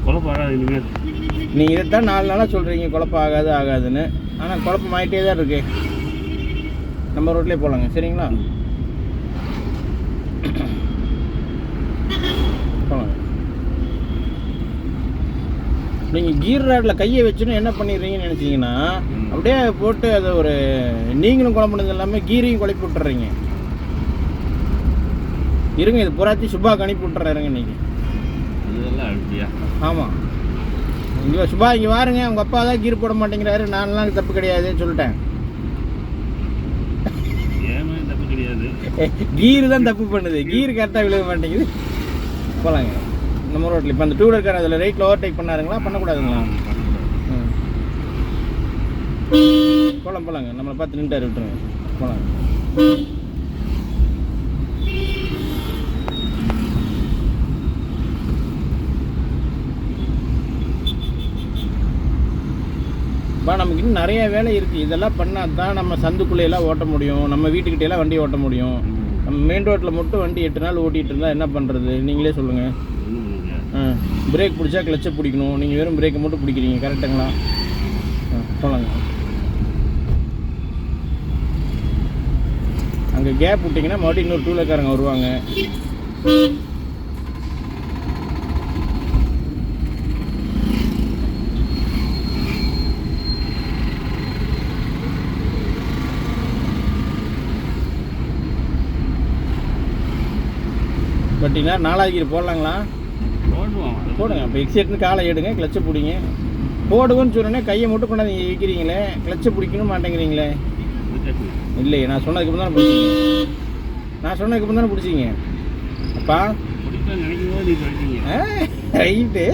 குழப்பம் ஆகாது இனிமேல். நீங்கள் இதைத்தான் 4 நாளாக சொல்கிறீங்க குழப்பம் ஆகாதுன்னு. ஆனால் குழப்பம் ஆகிட்டே தான் இருக்கு. நம்ம ரோட்லேயே போகலாங்க. சரிங்களா? போகலாங்க. நீங்கள் கீர் ராடில் கையை வச்சுன்னு என்ன பண்ணிடுறீங்கன்னு நினச்சிங்கன்னா அப்படியே போட்டு அதை ஒரு நீங்களும் குழம்புனது எல்லாமே கீரையும் குழப்பி விட்டுறீங்க. இருங்க, இது புறாத்தி சுபாக்கு அனுப்பி விட்டுறாருங்க இன்றைக்கி. இதெல்லாம் அப்படியா? ஆமாம். இங்கே சுபா இங்கே வாருங்க, உங்கள் அப்பா தான் கீர் போட மாட்டேங்கிறாரு, நான்லாம் தப்பு கிடையாதுன்னு சொல்லிட்டேன். ஏமே தப்பு கிடையாது, கீர் தான் தப்பு பண்ணுது. கீர் கரெக்டாக விழுக மாட்டேங்குது. போகலாங்க நம்ம ரோட்டில். இப்போ அந்த 2 வீலர் கார் அதில் ரைட்டில் ஓவர்டேக் பண்ணாருங்களா? பண்ணக்கூடாதுங்களா? போகலாங்க. நம்மளை பார்த்து நின்றுட்டார், விட்டுருங்க. போகலாங்க. நமக்கு இன்னும் நிறைய வேலை இருக்குது. இதெல்லாம் பண்ணால் தான் நம்ம சந்துக்குள்ளையெல்லாம் ஓட்ட முடியும், நம்ம வீட்டுக்கிட்டையெல்லாம் வண்டி ஓட்ட முடியும். நம்ம மெயின் ரோட்டில் மட்டும் வண்டி 8 நாள் ஓட்டிகிட்டு இருந்தால் என்ன பண்ணுறது? நீங்களே சொல்லுங்கள். பிரேக் பிடிச்சா கிளச்சை பிடிக்கணும், நீங்கள் வெறும் பிரேக்கை மட்டும் பிடிக்கிறீங்க. கரெக்டுங்களா? சொல்லுங்க. அங்கே கேப் விட்டிங்கன்னா மறுபடியும் இன்னொரு 2 வீலர்காரங்க வருவாங்க. பட் என்ன 4வது கீர் போடலாங்களா? போடுங்க. இப்போ எக்ஸைட்னு காலை எடுங்க, கிளச்சை பிடிங்க. போடுவோன்னு சொன்னோன்னே கையை மட்டும் கொண்டாந்து நீங்கள் வைக்கிறீங்களே, கிளச்சை பிடிக்கணும் மாட்டேங்கிறீங்களே. இல்லையே, நான் சொன்னதுக்கு தானே பிடிச்சிங்க. தானே பிடிச்சிங்க. அப்பா ரைட்டு.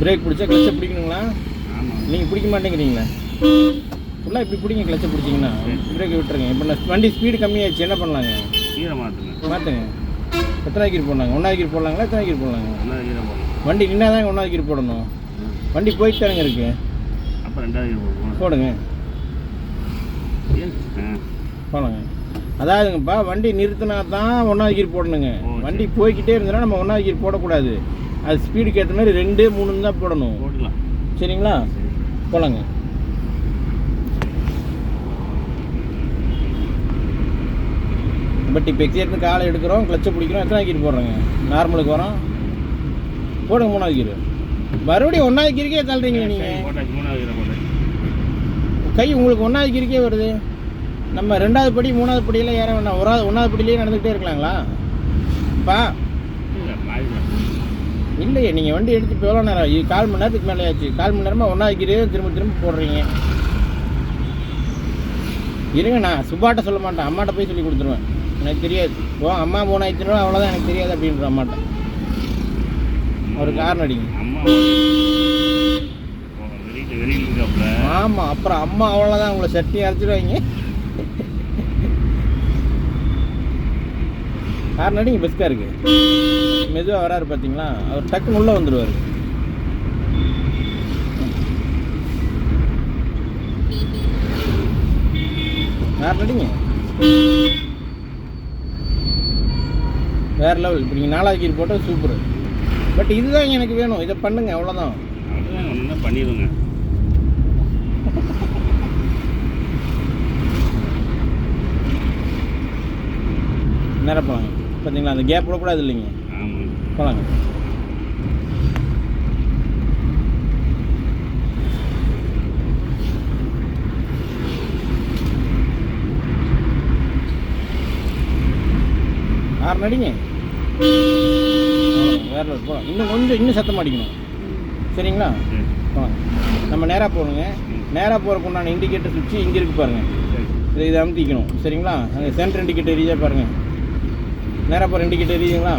பிரேக் பிடிச்சா கிளச்சை பிடிக்கணுங்களா? நீங்கள் பிடிக்க மாட்டேங்கிறீங்களா? ஃபுல்லாக இப்படி பிடிங்க. கிளச்சை பிடிச்சிங்கன்னா பிரேக்கை விட்டுருங்க. இப்போ நான் வண்டி ஸ்பீடு கம்மியாகிடுச்சு, என்ன பண்ணலாங்க? மாற்றுங்க. எத்தனை கீர் போடலாங்க? 1வது கீர் போடலாங்களா? எத்தனை கீர் போடலாங்க? வண்டி நின்னா தாங்க 1வது கீர் போடணும். வண்டி போயிட்டு தானங்க இருக்கு. அப்போ 2வது கீர் போடுங்க. போடுங்க. அதாவதுங்கப்பா, வண்டி நிறுத்தினா தான் 1வது கீர் போடணுங்க. வண்டி போய்கிட்டே இருந்ததுன்னா நம்ம 1வது கீர் போடக்கூடாது. அது ஸ்பீடுக்கு ஏற்ற மாதிரி 2, 3 தான் போடணும். சரிங்களா? போலாங்க. பட் இப்போ எக்ஸைட்னு காலை எடுக்கிறோம், கிளச்சை பிடிக்கிறோம். எத்தனை கீர் போடுறோங்க? நார்மலுக்கு வரோம். போடுங்க 3வது கீர். மறுபடியும் 1வது கீருக்கே தள்ளுறீங்க நீங்கள். கை உங்களுக்கு 1வது கீருக்கே வருது. நம்ம 2வது படி 3வது படியெல்லாம் ஏற வேண்டாம். 1வது படியிலேயே நடந்துக்கிட்டே இருக்கலாங்களா? அப்பா இல்லையே, நீங்கள் வண்டி எடுத்து இப்போ எவ்வளோ நேரம்? 1/4 மணி நேரத்துக்கு மேலே ஆச்சு. 1/4 மணி நேரமாக 1வது கீரே திரும்ப போடுறீங்க. இருங்க, நான் சுபாட்ட சொல்ல மாட்டேன், அம்மாட்ட போய் சொல்லி கொடுத்துருவேன். எனக்கு தெரியாது. அம்மா 3000 ரூபா அவ்வளோதான், எனக்கு தெரியாது அப்படின்ற அம்மாட்ட. ஒரு காரணம் அடிங்க. ஆமாம், அப்புறம் அம்மா அவ்வளோதான், உங்களை சட்டி அரைச்சிடுவாங்க. காரணம் அடிங்க. பெஸ்ட்டாக இருக்குது. மெதுவாக வராரு பார்த்தீங்களா? அவர் டக்குன்னு உள்ளே வந்துடுவார். காரணடிங்க. வேறு லெவல். இப்போ நீங்கள் 4வது கீர் போட்டால் சூப்பர். பட் இதுதான் எனக்கு வேணும், இதை பண்ணுங்க. அவ்வளோதான். பண்ணிடுங்க. நேரம் போகலாங்க. பார்த்தீங்களா, அந்த கேப் விடக்கூடாது இல்லைங்க. போகலாங்க. நடிங்க. வேறு போகலாம். இன்னும் சத்தம் அடிக்கணும். சரிங்களா? போகலாம். நம்ம நேராக போகணுங்க. நேராக போகிறக்கு உண்டான இண்டிகேட்டர் சுவிட்சு இங்கே இருக்குது பாருங்கள். இதை அமுத்திக்கணும். சரிங்களா? அங்கே சென்டர் இண்டிகேட்டர் எரியா பாருங்கள். நேராக போகிற இண்டிகேட்டர் எரியுங்களா?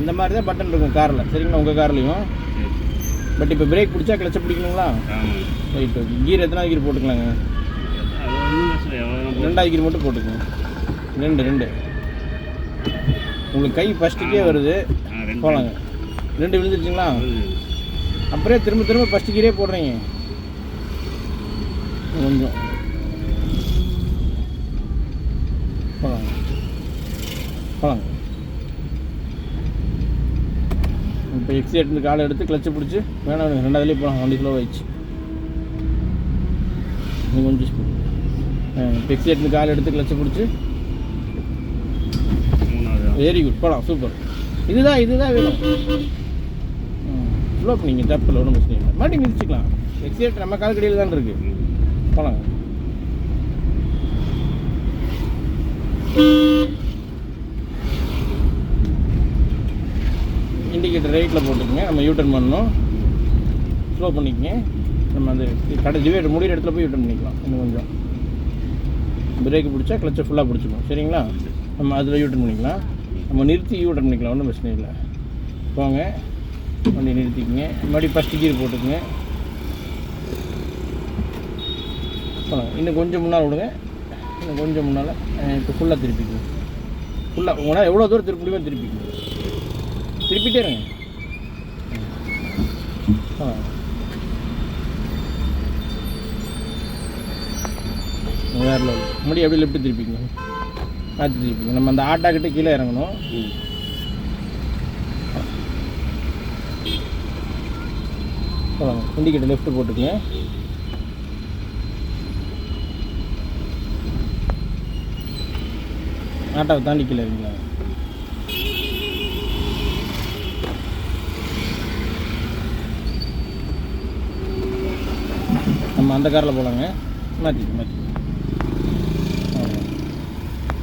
இந்த மாதிரி தான் பட்டன் இருக்கும் காரில். சரிங்களா? உங்கள் கார்லேயும். பட் இப்போ பிரேக் பிடிச்சா கிளச்சை பிடிக்கணுங்களா? ரைட்டு. கீர் எத்தனாவது கீர் போட்டுக்கலாங்க? 2வது கீர் மட்டும் போட்டுக்கோங்க. 2 உங்களுக்கு கை ஃபஸ்ட்டுக்கே வருது. போகலாங்க. 2 விழுந்துருச்சுங்களா? அப்படியே திரும்ப திரும்ப ஃபஸ்ட்டு கீரே போடுறீங்க. கொஞ்சம் போகலாங்க போகலாங்க. இப்போ எக்ஸிலேட்டர் இருந்து காலை எடுத்து கிளச்சை பிடிச்சி வேணாம் ரெண்டாவதுலேயே போகலாம். வண்டி ஸ்லோ ஆயிடுச்சு. நீங்கள் கொஞ்சம் ஸ்பீட். இப்போ எக்ஸிலேட்டர் இருந்து காலை எடுத்து கிளச்சை பிடிச்சி. வெரி குட், போகலாம். சூப்பர். இதுதான் வேணும். ஸ்லோ பண்ணிங்க, தப்பில் ஒன்றும் பிரச்சனை இல்லை. மறுபடியும் மிதிச்சிக்கலாம். எக்ஸிலேட்டர் நம்ம கால் கடையில் தான் இருக்குது. போகலாங்க. இண்டிகேட்டர் ரைட்டில் போட்டுக்கோங்க. நம்ம யூட்டர்ன் பண்ணணும். ஸ்லோ பண்ணிக்கங்க. நம்ம அந்த கடை டிவைடர் முடிகிற இடத்துல போய் யூட்டர்ன் பண்ணிக்கலாம். இன்னும் கொஞ்சம் பிரேக்கு பிடிச்சா கிளச்சை ஃபுல்லாக பிடிச்சிக்கணும். சரிங்களா? நம்ம அதில் யூட்டர்ன் பண்ணிக்கலாம். நம்ம நிறுத்தி யூட்டர்ன் பண்ணிக்கலாம். ஒன்றும் பிரச்சனை இல்லை. போங்க, வண்டி நிறுத்திக்கங்க. மறுபடியும் ஃபஸ்ட்டு கீர் போட்டுக்குங்க. போகலாம். இன்னும் கொஞ்சம் முன்னால் விடுங்க. இன்னும் கொஞ்சம் முன்னால். இப்போ ஃபுல்லாக திருப்பிக்கணும். ஃபுல்லாக உங்களால் எவ்வளோ தூரம் திருப்ப முடியுமோ திருப்பிக்கணும். திருப்பிட்டே இருங்க. வேறு லெவல். முடி அப்படியே லெஃப்ட்டு திருப்பிக்கணும். மாற்றி திருப்பிங்க. நம்ம அந்த ஆட்டாக்கிட்ட கீழே இறங்கணும். போகலாங்க. இண்டிகேட்டர் லெஃப்ட்டு போட்டுக்குங்க. ஆட்டாவை தாண்டி கீழே இருக்குங்களா? நம்ம அந்த காரில் போகலாங்க. மாற்றி